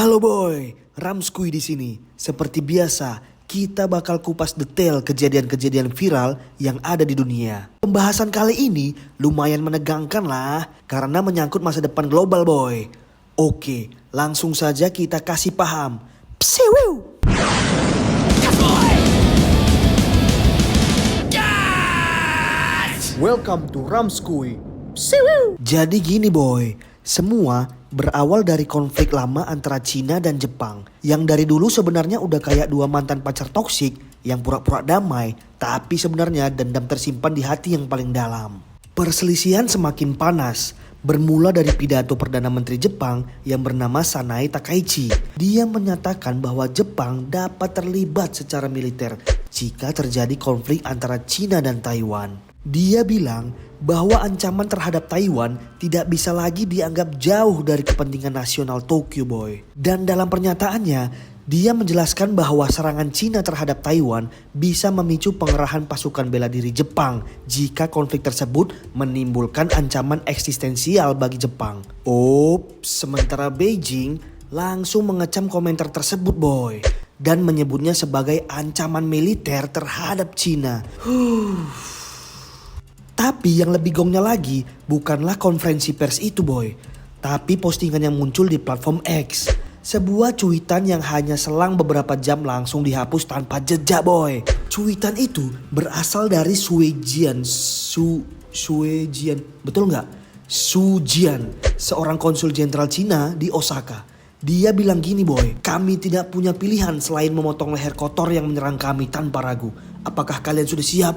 Halo boy, Ramskui di sini. Seperti biasa, kita bakal kupas detail kejadian-kejadian viral yang ada di dunia. Pembahasan kali ini lumayan menegangkan lah, karena menyangkut masa depan global boy. Oke, langsung saja kita kasih paham. Psiwiu! Welcome to Ramskui. Psiwiu! Jadi gini boy, semua berawal dari konflik lama antara Cina dan Jepang. Yang dari dulu sebenarnya udah kayak dua mantan pacar toksik yang pura-pura damai, tapi sebenarnya dendam tersimpan di hati yang paling dalam. Perselisihan semakin panas, bermula dari pidato Perdana Menteri Jepang yang bernama Sanae Takaichi. Dia menyatakan bahwa Jepang dapat terlibat secara militer jika terjadi konflik antara Cina dan Taiwan. Dia bilang bahwa ancaman terhadap Taiwan tidak bisa lagi dianggap jauh dari kepentingan nasional Tokyo boy. Dan dalam pernyataannya, dia menjelaskan bahwa serangan Cina terhadap Taiwan bisa memicu pengerahan pasukan bela diri Jepang jika konflik tersebut menimbulkan ancaman eksistensial bagi Jepang. Sementara Beijing langsung mengecam komentar tersebut boy dan menyebutnya sebagai ancaman militer terhadap Cina. Tapi yang lebih gongnya lagi bukanlah konferensi pers itu boy, tapi postingan yang muncul di platform X. Sebuah cuitan yang hanya selang beberapa jam langsung dihapus tanpa jejak boy. Cuitan itu berasal dari Sue Jian, betul nggak? Su Jian, seorang konsul jenderal Cina di Osaka. Dia bilang gini boy, kami tidak punya pilihan selain memotong leher kotor yang menyerang kami tanpa ragu. Apakah kalian sudah siap?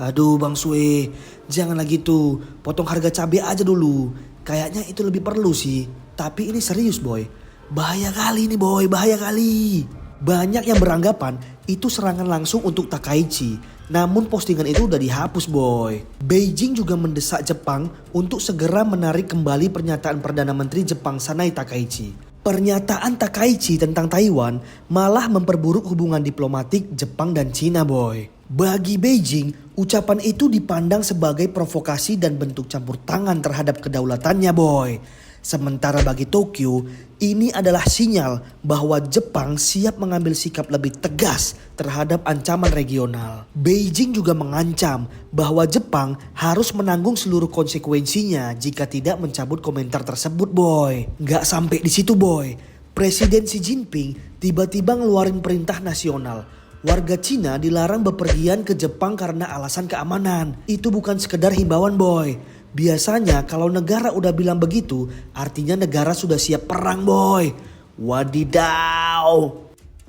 Aduh Bang Sue, janganlah gitu. Potong harga cabai aja dulu. Kayaknya itu lebih perlu sih. Tapi ini serius boy. Bahaya kali ini boy, bahaya kali. Banyak yang beranggapan itu serangan langsung untuk Takaichi. Namun postingan itu udah dihapus boy. Beijing juga mendesak Jepang untuk segera menarik kembali pernyataan Perdana Menteri Jepang Sanae Takaichi. Pernyataan Takaichi tentang Taiwan malah memperburuk hubungan diplomatik Jepang dan Cina boy. Bagi Beijing, ucapan itu dipandang sebagai provokasi dan bentuk campur tangan terhadap kedaulatannya boy. Sementara bagi Tokyo, ini adalah sinyal bahwa Jepang siap mengambil sikap lebih tegas terhadap ancaman regional. Beijing juga mengancam bahwa Jepang harus menanggung seluruh konsekuensinya jika tidak mencabut komentar tersebut boy. Gak sampai di situ boy, Presiden Xi Jinping tiba-tiba ngeluarin perintah nasional. Warga Cina dilarang bepergian ke Jepang karena alasan keamanan. Itu bukan sekedar himbauan boy. Biasanya kalau negara udah bilang begitu, artinya negara sudah siap perang boy. Wadidaw.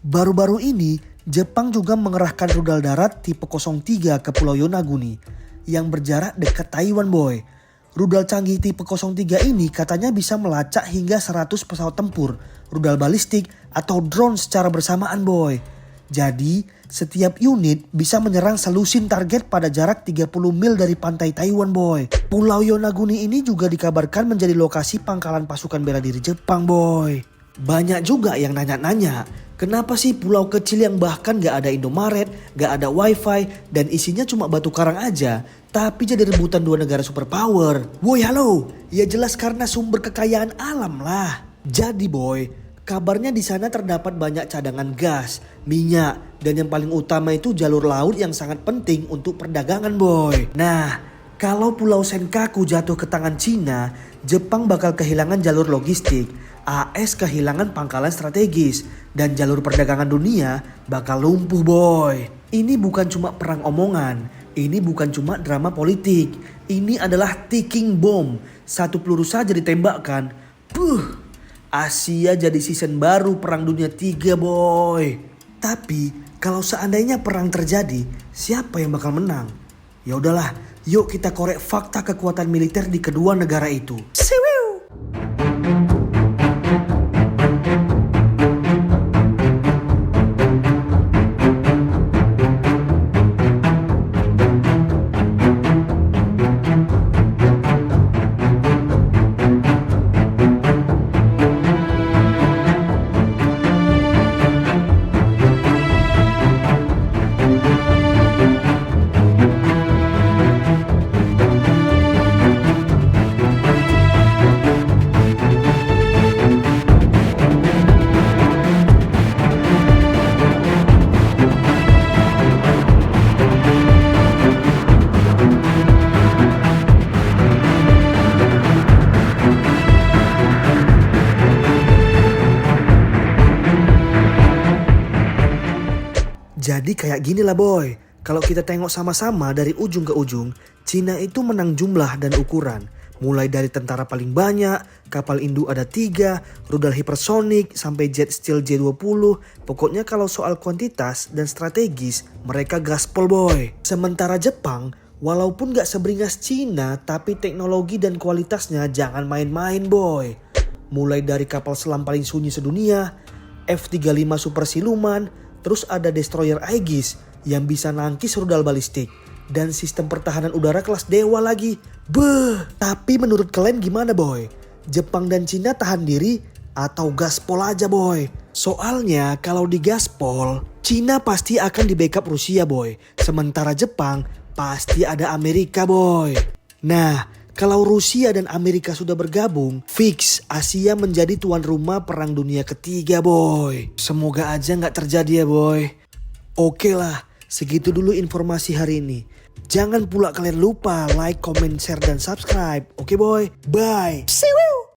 Baru-baru ini, Jepang juga mengerahkan rudal darat tipe 03 ke Pulau Yonaguni yang berjarak dekat Taiwan boy. Rudal canggih tipe 03 ini katanya bisa melacak hingga 100 pesawat tempur, rudal balistik atau drone secara bersamaan boy. Jadi, setiap unit bisa menyerang selusin target pada jarak 30 mil dari pantai Taiwan boy. Pulau Yonaguni ini juga dikabarkan menjadi lokasi pangkalan pasukan bela diri Jepang boy. Banyak juga yang nanya-nanya, kenapa sih pulau kecil yang bahkan gak ada Indomaret, gak ada wifi, dan isinya cuma batu karang aja, tapi jadi rebutan dua negara superpower? Woi halo, ya jelas karena sumber kekayaan alam lah. Jadi boy, kabarnya di sana terdapat banyak cadangan gas, minyak, dan yang paling utama itu jalur laut yang sangat penting untuk perdagangan boy. Nah, kalau Pulau Senkaku jatuh ke tangan Cina, Jepang bakal kehilangan jalur logistik, AS kehilangan pangkalan strategis, dan jalur perdagangan dunia bakal lumpuh boy. Ini bukan cuma perang omongan, ini bukan cuma drama politik, ini adalah ticking bomb. Satu peluru saja ditembakkan, Asia jadi season baru Perang Dunia 3 boy. Tapi kalau seandainya perang terjadi, siapa yang bakal menang? Ya udahlah, yuk kita korek fakta kekuatan militer di kedua negara itu. Jadi kayak gini lah boy. Kalau kita tengok sama-sama dari ujung ke ujung, Cina itu menang jumlah dan ukuran. Mulai dari tentara paling banyak, kapal induk ada 3, rudal hipersonik, sampai jet steel J-20. Pokoknya kalau soal kuantitas dan strategis, mereka gaspol boy. Sementara Jepang, walaupun gak seberingas Cina, tapi teknologi dan kualitasnya jangan main-main boy. Mulai dari kapal selam paling sunyi sedunia, F-35 Super Siluman, terus ada destroyer Aegis yang bisa nangkis rudal balistik. Dan sistem pertahanan udara kelas dewa lagi. Beuh. Tapi menurut kalian gimana boy? Jepang dan Cina tahan diri atau gaspol aja boy? Soalnya kalau di gaspol, Cina pasti akan di backup Rusia boy. Sementara Jepang pasti ada Amerika boy. Nah, kalau Rusia dan Amerika sudah bergabung, fix Asia menjadi tuan rumah perang dunia ketiga boy. Semoga aja gak terjadi ya boy. Oke lah, segitu dulu informasi hari ini. Jangan pula kalian lupa like, comment, share, dan subscribe. Oke boy, bye.